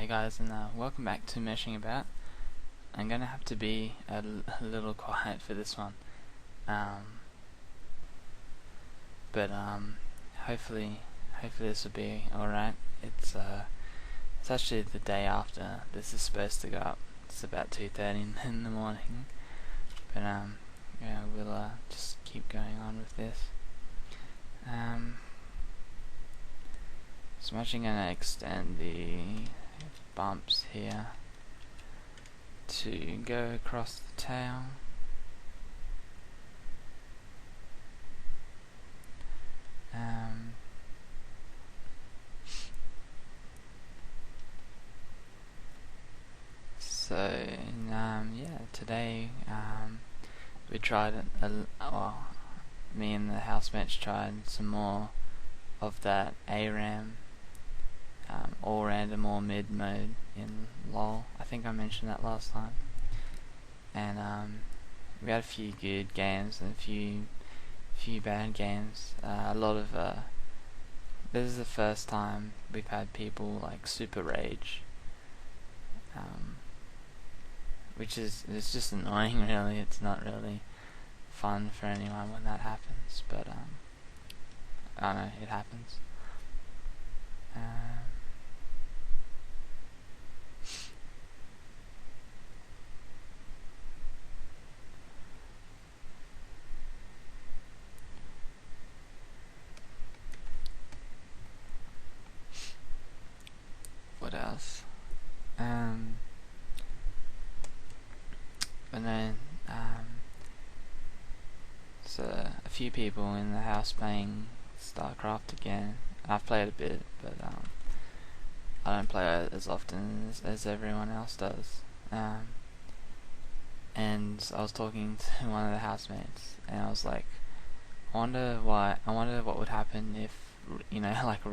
Hey guys, and welcome back to Meshing About. I'm gonna have to be a little quiet for this one, um, but hopefully this will be all right. It's actually the day after this is supposed to go up. It's about 2:30 in the morning, but yeah, we'll just keep going on with this. So I'm actually gonna extend the bumps here to go across the tail. Yeah, today we tried me and the housemates tried some more of that ARAM, all random or mid mode in LOL. I think I mentioned that last time. And we had a few good games and a few bad games. This is the first time we've had people like super rage, which is it's just annoying. Really, it's not really fun for anyone when that happens. But I don't know, it happens. What else? And then so a few people in the house playing StarCraft again. I've played a bit, but I don't play it as often as everyone else does. And I was talking to one of the housemates, and I was like, I wonder what would happen if, like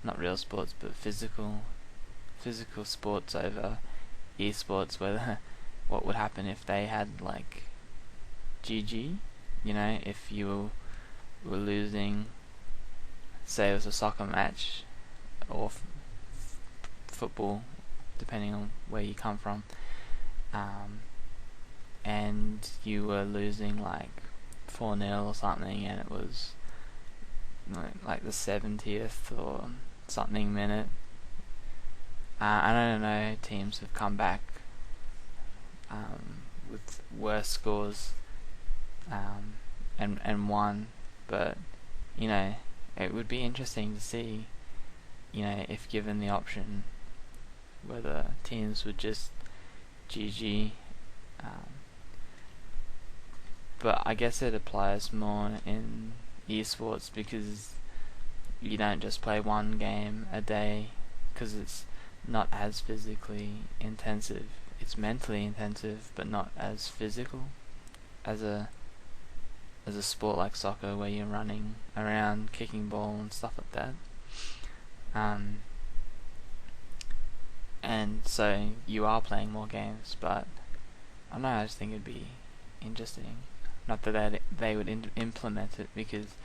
not real sports, but physical sports over esports. Whether what would happen if they had like GG, if you were losing, say it was a soccer match or football, depending on where you come from, and you were losing like 4-0 or something, and it was like the 70th or something minute. I don't know, teams have come back with worse scores and won, but it would be interesting to see, if given the option, whether teams would just GG. But I guess it applies more in esports because you don't just play one game a day, because it's not as physically intensive. It's mentally intensive, but not as physical as a sport like soccer, where you're running around, kicking ball and stuff like that. And so you are playing more games, but I don't know, I just think it'd be interesting. Not that they would implement it, because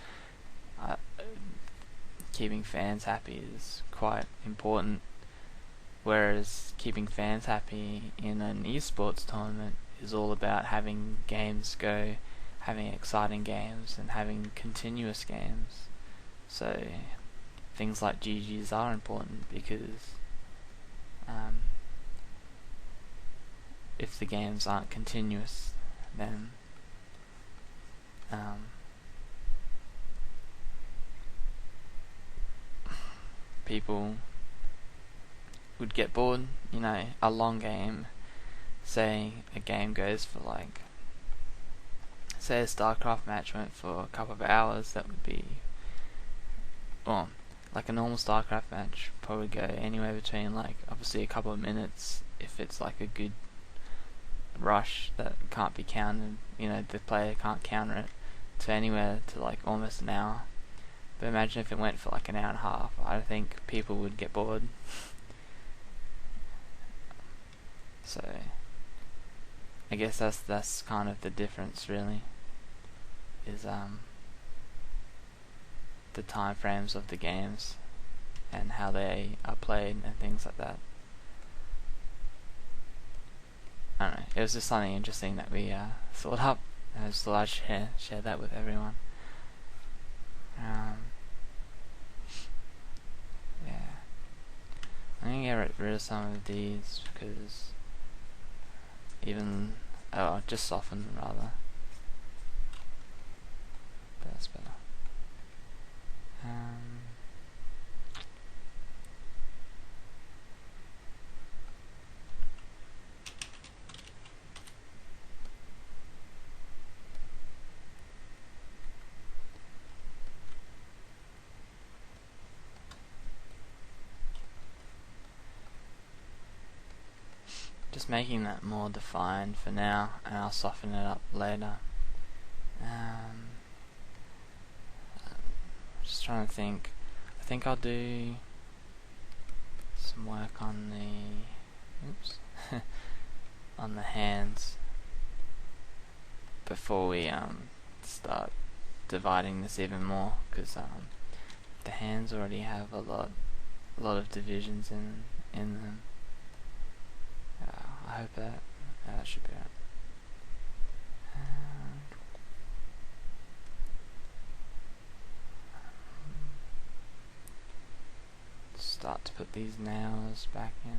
keeping fans happy is quite important. Whereas keeping fans happy in an esports tournament is all about having games go, having exciting games, and having continuous games. So things like GGs are important, because if the games aren't continuous, then people would get bored. A long game, say a game goes for say a StarCraft match went for a couple of hours, that would be, well, like a normal StarCraft match probably go anywhere between obviously a couple of minutes if it's like a good rush that can't be countered, the player can't counter it, to anywhere to almost an hour. But imagine if it went for an hour and a half. I think people would get bored. So I guess that's kind of the difference, really, is the time frames of the games. and how they are played and things like that. I don't know, it was just something interesting that we thought up. I just thought I'd share that with everyone. Yeah, I'm gonna get rid of some of these because just soften them rather. But that's better. Just making that more defined for now, and I'll soften it up later. Just trying to think. I think I'll do some work on the on the hands before we start dividing this even more, because the hands already have a lot of divisions in them. I hope that should be right. Start to put these nails back in.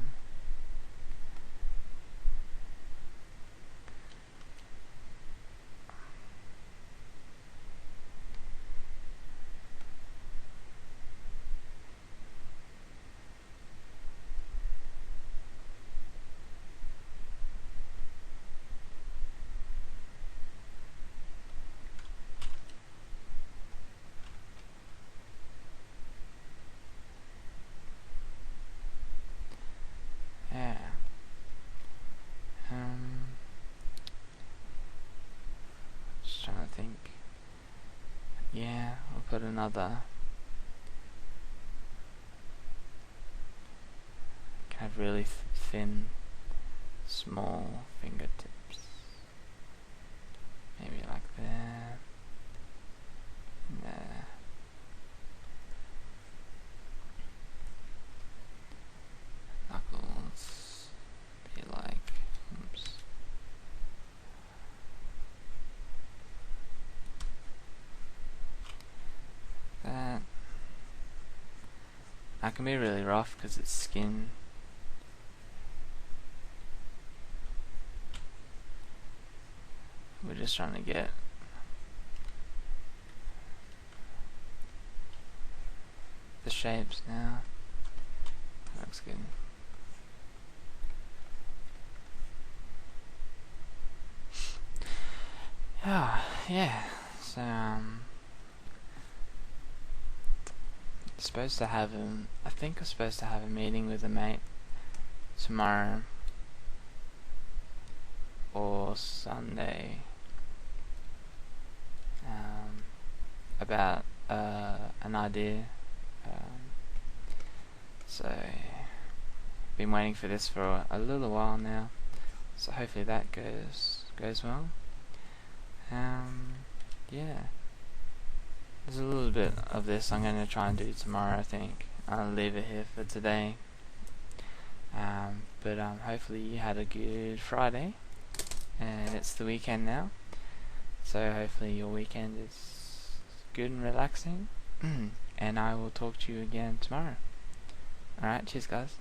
Just trying to think. Yeah, we'll put another kind of really thin, small fingertips. Maybe like that. There. Knuckles be like, oops. That can be really rough because it's skin. We're just trying to get the shapes now. That looks good. Yeah. So supposed to have I think I'm supposed to have a meeting with a mate tomorrow or Sunday about an idea. So been waiting for this for a little while now. So hopefully that goes well. Yeah. There's a little bit of this I'm going to try and do tomorrow, I think. I'll leave it here for today. But hopefully you had a good Friday. And it's the weekend now. So hopefully your weekend is good and relaxing. And I will talk to you again tomorrow. Alright, cheers guys.